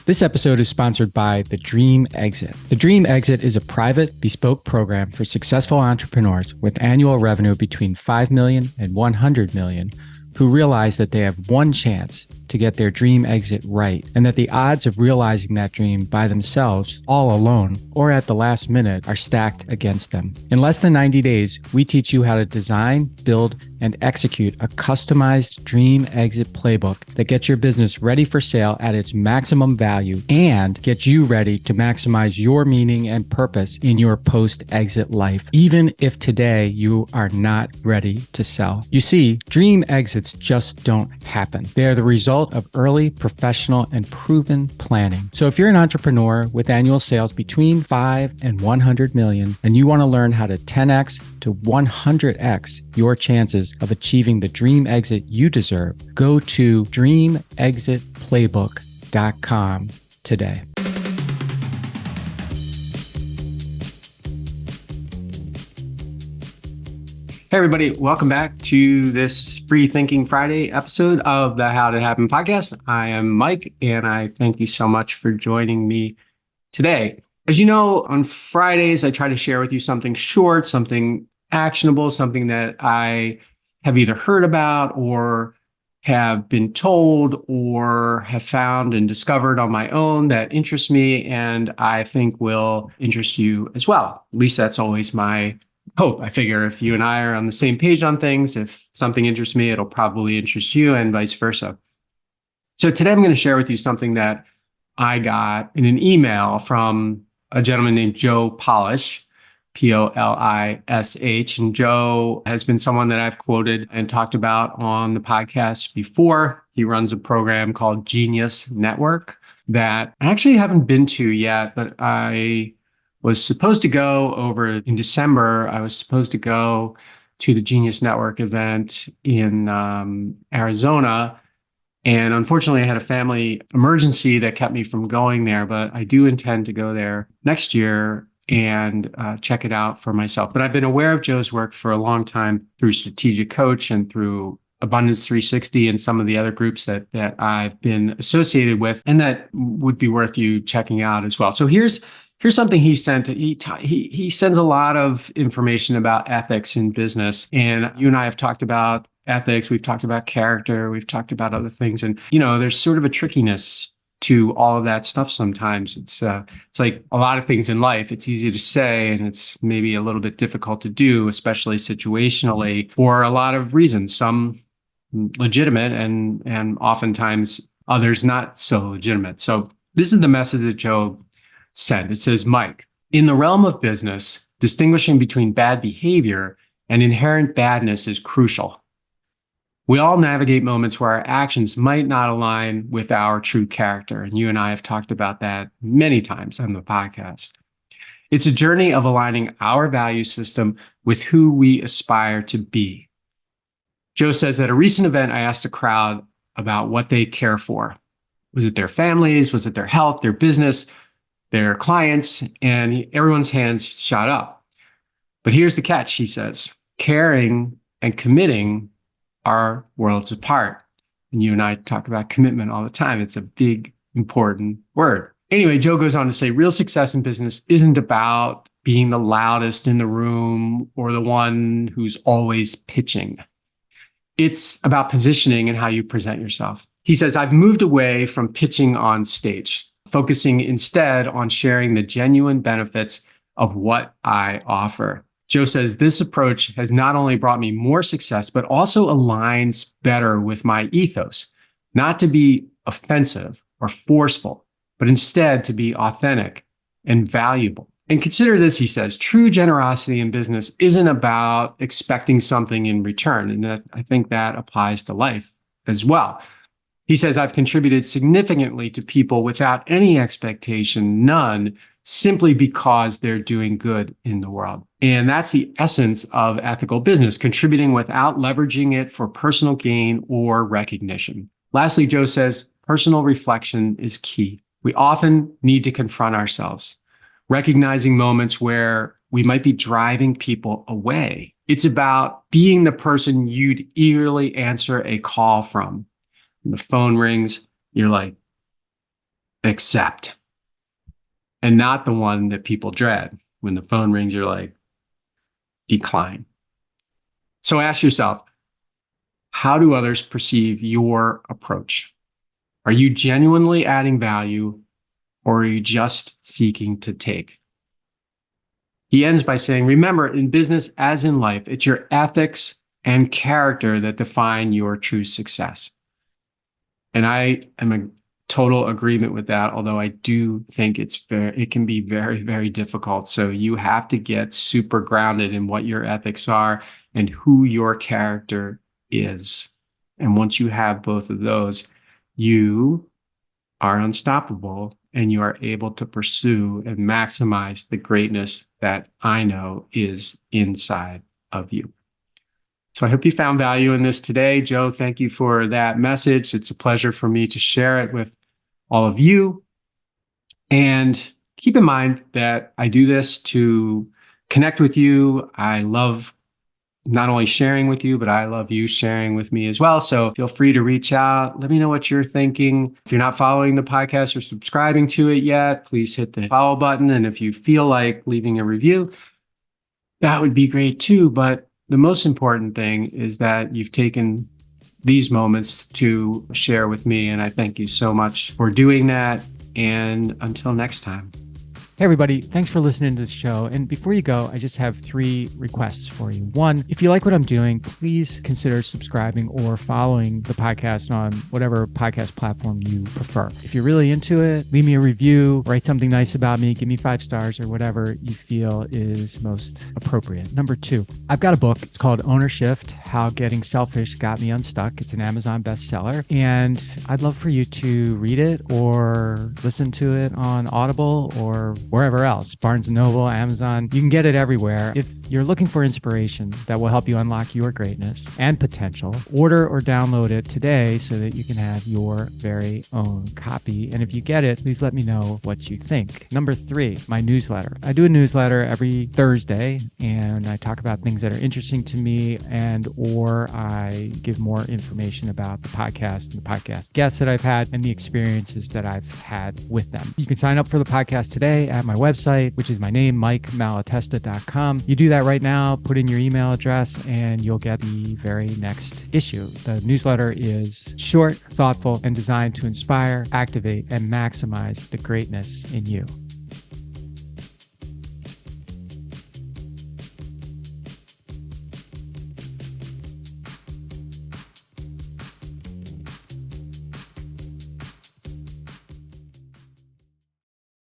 This episode is sponsored by The Dream Exit. The Dream Exit is a private, bespoke program for successful entrepreneurs with annual revenue between $5 million and $100 million who realize that they have one chance to get their dream exit right, and that the odds of realizing that dream by themselves, all alone, or at the last minute are stacked against them. In less than 90 days, we teach you how to design, build, and execute a customized dream exit playbook that gets your business ready for sale at its maximum value and gets you ready to maximize your meaning and purpose in your post-exit life, even if today you are not ready to sell. You see, dream exits just don't happen. They are the result of early, professional, and proven planning. So if you're an entrepreneur with annual sales between 5 and 100 million, and you want to learn how to 10x to 100x your chances of achieving the dream exit you deserve, go to dreamexitplaybook.com today. Hey everybody, welcome back to this Free Thinking Friday episode of the How Did It Happen podcast. I am Mike, and I thank you so much for joining me today. As you know, on Fridays, I try to share with you something short, something actionable, something that I have either heard about or have been told or have found and discovered on my own that interests me and I think will interest you as well. At least that's always my hope. I figure if you and I are on the same page on things, if something interests me, it'll probably interest you and vice versa. So today I'm going to share with you something that I got in an email from a gentleman named Joe Polish, Polish. And Joe has been someone that I've quoted and talked about on the podcast before. He runs a program called Genius Network that I actually haven't been to yet, but I was supposed to go over in December. I was supposed to go to the Genius Network event in Arizona. And unfortunately, I had a family emergency that kept me from going there, but I do intend to go there next year and check it out for myself. But I've been aware of Joe's work for a long time through Strategic Coach and through Abundance 360 and some of the other groups that I've been associated with, and that would be worth you checking out as well. So here's something he sent. He sends a lot of information about ethics in business. And you and I have talked about ethics. We've talked about character. We've talked about other things. And, there's sort of a trickiness to all of that stuff sometimes. It's like a lot of things in life. It's easy to say, and it's maybe a little bit difficult to do, especially situationally, for a lot of reasons. Some legitimate and oftentimes others not so legitimate. So this is the message that Joe sent. It says, Mike, in the realm of business, distinguishing between bad behavior and inherent badness is crucial. We all navigate moments where our actions might not align with our true character. And you and I have talked about that many times on the podcast. It's a journey of aligning our value system with who we aspire to be. Joe says, at a recent event, I asked a crowd about what they care for. Was it their families? Was it their health, their business, their clients? And everyone's hands shot up. But here's the catch, he says. Caring and committing are worlds apart. And you and I talk about commitment all the time. It's a big, important word. Anyway, Joe goes on to say, real success in business isn't about being the loudest in the room or the one who's always pitching. It's about positioning and how you present yourself. He says, I've moved away from pitching on stage, focusing instead on sharing the genuine benefits of what I offer. Joe says, this approach has not only brought me more success, but also aligns better with my ethos, not to be offensive or forceful, but instead to be authentic and valuable. And consider this, he says, true generosity in business isn't about expecting something in return. And I think that applies to life as well. He says, I've contributed significantly to people without any expectation, none, simply because they're doing good in the world. And that's the essence of ethical business, contributing without leveraging it for personal gain or recognition. Lastly, Joe says, personal reflection is key. We often need to confront ourselves, recognizing moments where we might be driving people away. It's about being the person you'd eagerly answer a call from. When the phone rings, you're like, accept, and not the one that people dread. When the phone rings, you're like, decline. So ask yourself, how do others perceive your approach? Are you genuinely adding value, or are you just seeking to take? He ends by saying, remember, in business as in life, it's your ethics and character that define your true success. And I am in total agreement with that, although I do think it can be very, very difficult. So you have to get super grounded in what your ethics are and who your character is. And once you have both of those, you are unstoppable and you are able to pursue and maximize the greatness that I know is inside of you. So I hope you found value in this today. Joe, thank you for that message. It's a pleasure for me to share it with all of you. And keep in mind that I do this to connect with you. I love not only sharing with you, but I love you sharing with me as well. So feel free to reach out. Let me know what you're thinking. If you're not following the podcast or subscribing to it yet, please hit the follow button. And if you feel like leaving a review, that would be great too. But the most important thing is that you've taken these moments to share with me. And I thank you so much for doing that. And until next time. Hey everybody, thanks for listening to the show. And before you go, I just have 3 requests for you. 1, if you like what I'm doing, please consider subscribing or following the podcast on whatever podcast platform you prefer. If you're really into it, leave me a review, write something nice about me, give me 5 stars or whatever you feel is most appropriate. Number 2, I've got a book. It's called Ownershift: How Getting Selfish Got Me Unstuck. It's an Amazon bestseller. And I'd love for you to read it or listen to it on Audible or wherever else, Barnes & Noble, Amazon. You can get it everywhere. If you're looking for inspiration that will help you unlock your greatness and potential, order or download it today so that you can have your very own copy. And if you get it, please let me know what you think. Number 3, my newsletter. I do a newsletter every Thursday, and I talk about things that are interesting to me or I give more information about the podcast and the podcast guests that I've had and the experiences that I've had with them. You can sign up for the podcast today at my website, which is my name, MikeMalatesta.com. You do that right now, put in your email address, and you'll get the very next issue. The newsletter is short, thoughtful, and designed to inspire, activate, and maximize the greatness in you.